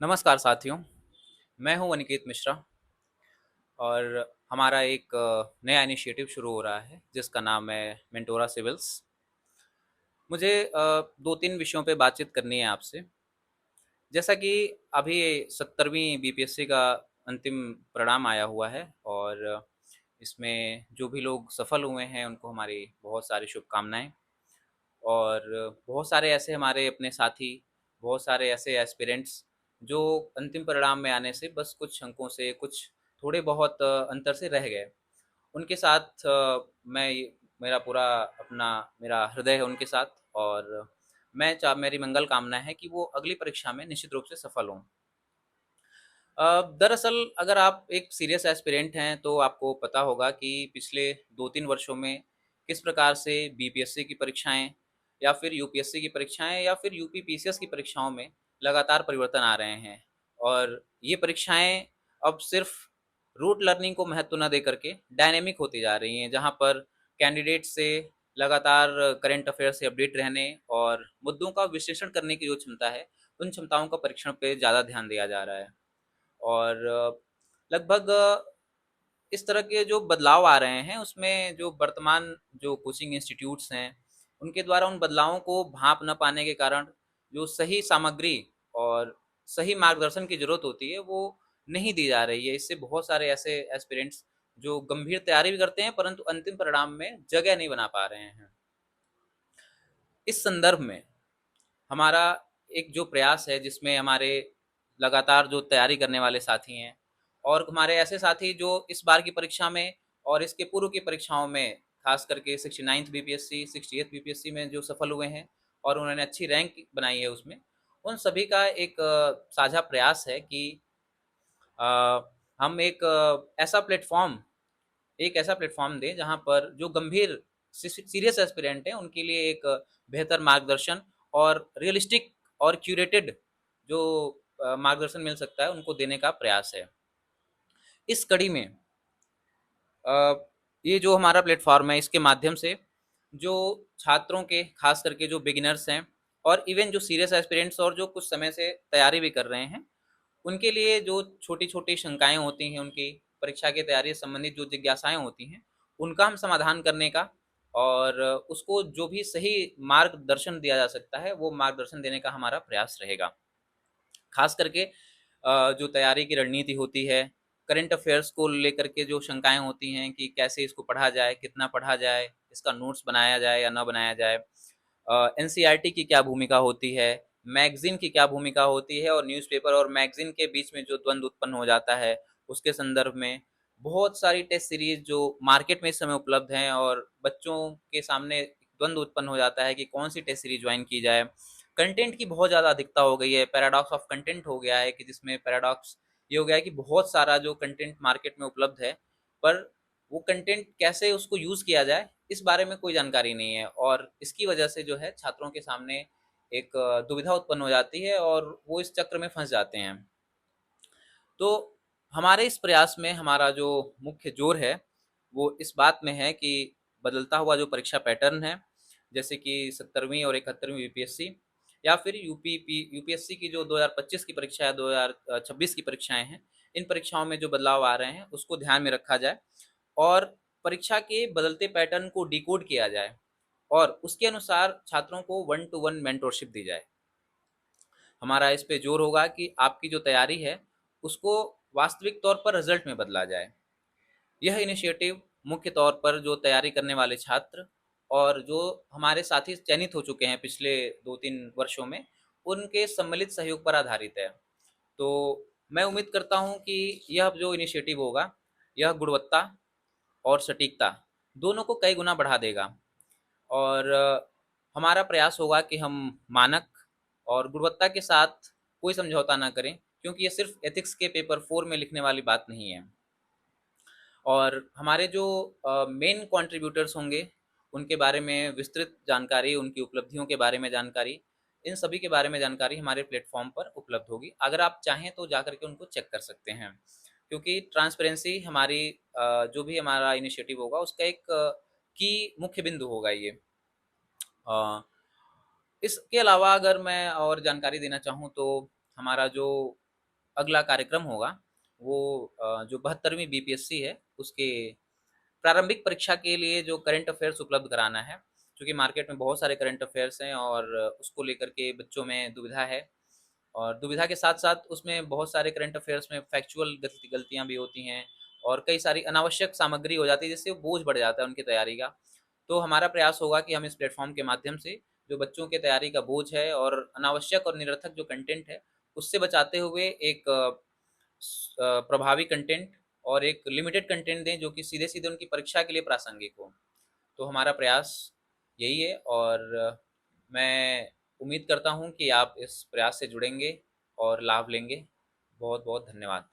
नमस्कार साथियों, मैं हूं अनिकेत मिश्रा और हमारा एक नया इनिशिएटिव शुरू हो रहा है जिसका नाम है मेंटोरा सिविल्स। मुझे 2-3 विषयों पे बातचीत करनी है आपसे। जैसा कि अभी 70वीं बीपीएससी का अंतिम परिणाम आया हुआ है और इसमें जो भी लोग सफल हुए हैं उनको हमारी बहुत सारी शुभकामनाएं। और बहुत सारे ऐसे हमारे अपने साथी, बहुत सारे ऐसे एस्पिरेंट्स जो अंतिम परिणाम में आने से बस कुछ अंकों से, कुछ थोड़े बहुत अंतर से रह गए। उनके साथ मेरा पूरा अपना मेरा हृदय है उनके साथ। और मेरी मंगल कामना है कि वो अगली परीक्षा में निश्चित रूप से सफल हों। दरअसल अगर आप एक सीरियस एस्पिरेंट हैं तो आपको पता होगा कि पिछले 2-3 वर्षों में किस प्रकार से बीपीएससी की परीक्षाएं या फिर यूपीएससी की परीक्षाएं या फिर यूपी पीसीएस की परीक्षाओं में लगातार परिवर्तन आ रहे हैं। और ये परीक्षाएं अब सिर्फ रूट लर्निंग को महत्व न दे करके डायनेमिक होती जा रही हैं, जहां पर कैंडिडेट से लगातार करंट अफेयर से अपडेट रहने और मुद्दों का विश्लेषण करने की जो क्षमता है, उन क्षमताओं का परीक्षण पे ज़्यादा ध्यान दिया जा रहा है। और लगभग इस तरह के जो बदलाव आ रहे हैं उसमें जो वर्तमान जो कोचिंग इंस्टीट्यूट्स हैं उनके द्वारा उन बदलावों को भांप न पाने के कारण जो सही सामग्री और सही मार्गदर्शन की जरूरत होती है वो नहीं दी जा रही है। इससे बहुत सारे ऐसे एस्पिरेंट्स जो गंभीर तैयारी भी करते हैं परंतु अंतिम परिणाम में जगह नहीं बना पा रहे हैं। इस संदर्भ में हमारा एक जो प्रयास है जिसमें हमारे लगातार जो तैयारी करने वाले साथी हैं और हमारे ऐसे साथी जो इस बार की परीक्षा में और इसके पूर्व की परीक्षाओं में, खास करके 69th बीपीएससी 68th बीपीएससी में जो सफल हुए हैं और उन्होंने अच्छी रैंक बनाई है उसमें, उन सभी का एक साझा प्रयास है कि हम एक ऐसा प्लेटफॉर्म दें जहां पर जो गंभीर सीरियस एस्पिरेंट हैं उनके लिए एक बेहतर मार्गदर्शन और रियलिस्टिक और क्यूरेटेड जो मार्गदर्शन मिल सकता है उनको देने का प्रयास है। इस कड़ी में अ, ये जो हमारा प्लेटफॉर्म है इसके माध्यम से जो छात्रों के, खास करके जो बिगिनर्स हैं और इवन जो सीरियस एस्पिरेंट्स और जो कुछ समय से तैयारी भी कर रहे हैं, उनके लिए जो छोटी-छोटी शंकाएँ होती हैं, उनकी परीक्षा की तैयारी से संबंधित जो जिज्ञासाएँ होती हैं, उनका हम समाधान करने का और उसको जो भी सही मार्गदर्शन दिया जा सकता है, वो मार्गदर्शन देने का हमारा प्रयास रहेगा। खास करके जो तैयारी की रणनीति होती है, करंट अफेयर्स को लेकर के जो शंकाएँ होती हैं कि कैसे इसको पढ़ा जाए, कितना पढ़ा जाए, इसका नोट्स बनाया जाए या ना बनाया जाए, एनसीईआरटी की क्या भूमिका होती है, मैगज़ीन की क्या भूमिका होती है और न्यूज़पेपर और मैगज़ीन के बीच में जो द्वंद्व उत्पन्न हो जाता है, उसके संदर्भ में बहुत सारी टेस्ट सीरीज़ जो मार्केट में इस समय उपलब्ध हैं और बच्चों के सामने द्वंद्व उत्पन्न हो जाता है कि कौन-सी टेस्ट सीरीज़ जॉइन की जाए। कंटेंट की बहुत ज़्यादा अधिकता हो गई है, पैराडॉक्स ऑफ कंटेंट हो गया है कि जिसमें पैराडॉक्स ये हो गया है कि बहुत सारा जो कंटेंट मार्केट में उपलब्ध है, पर वो कंटेंट कैसे उसको यूज़ किया जाए, इस बारे में कोई जानकारी नहीं है और इसकी वजह से जो है छात्रों के सामने एक दुविधा उत्पन्न हो जाती है और वो इस चक्र में फंस जाते हैं। तो हमारे इस प्रयास में हमारा जो मुख्य जोर है वो इस बात में है कि बदलता हुआ जो परीक्षा पैटर्न है, जैसे कि 70वीं और 71वीं यूपीएससी या फिर यूपीएससी की जो 2025 की परीक्षा है, 2026 की परीक्षाएं हैं, इन परीक्षाओं में जो बदलाव आ रहे हैं उसको ध्यान में रखा जाए और परीक्षा के बदलते पैटर्न को डिकोड किया जाए और उसके अनुसार छात्रों को वन टू वन मेंटोरशिप दी जाए। हमारा इस पे जोर होगा कि आपकी जो तैयारी है उसको वास्तविक तौर पर रिजल्ट में बदला जाए। यह इनिशिएटिव मुख्य तौर पर जो तैयारी करने वाले छात्र और जो हमारे साथी चयनित हो चुके हैं पिछले 2-3 वर्षों में, उनके सम्मिलित सहयोग पर आधारित है। तो मैं उम्मीद करता हूँ कि यह जो इनिशिएटिव होगा, यह गुणवत्ता और सटीकता दोनों को कई गुना बढ़ा देगा और हमारा प्रयास होगा कि हम मानक और गुणवत्ता के साथ कोई समझौता ना करें, क्योंकि ये सिर्फ एथिक्स के पेपर 4 में लिखने वाली बात नहीं है। और हमारे जो मेन कंट्रीब्यूटर्स होंगे उनके बारे में विस्तृत जानकारी, उनकी उपलब्धियों के बारे में जानकारी, इन सभी के बारे में जानकारी हमारे प्लेटफॉर्म पर उपलब्ध होगी। अगर आप चाहें तो जा करके उनको चेक कर सकते हैं, क्योंकि ट्रांसपेरेंसी हमारी जो भी हमारा इनिशिएटिव होगा उसका एक की मुख्य बिंदु होगा ये। इसके अलावा अगर मैं और जानकारी देना चाहूँ तो हमारा जो अगला कार्यक्रम होगा वो जो 72वीं बीपीएससी है उसके प्रारंभिक परीक्षा के लिए जो करंट अफेयर्स उपलब्ध कराना है, क्योंकि मार्केट में बहुत सारे करंट अफेयर्स हैं और उसको लेकर के बच्चों में दुविधा है। और दुविधा के साथ साथ उसमें बहुत सारे करंट अफेयर्स में फैक्चुअल गलतियां भी होती हैं और कई सारी अनावश्यक सामग्री हो जाती है, जिससे वो बोझ बढ़ जाता है उनकी तैयारी का। तो हमारा प्रयास होगा कि हम इस प्लेटफॉर्म के माध्यम से जो बच्चों के तैयारी का बोझ है और अनावश्यक और निरर्थक जो कंटेंट है उससे बचाते हुए एक प्रभावी कंटेंट और एक लिमिटेड कंटेंट दें जो कि सीधे सीधे उनकी परीक्षा के लिए प्रासंगिक हो। तो हमारा प्रयास यही है और मैं उम्मीद करता हूँ कि आप इस प्रयास से जुड़ेंगे और लाभ लेंगे। बहुत बहुत धन्यवाद।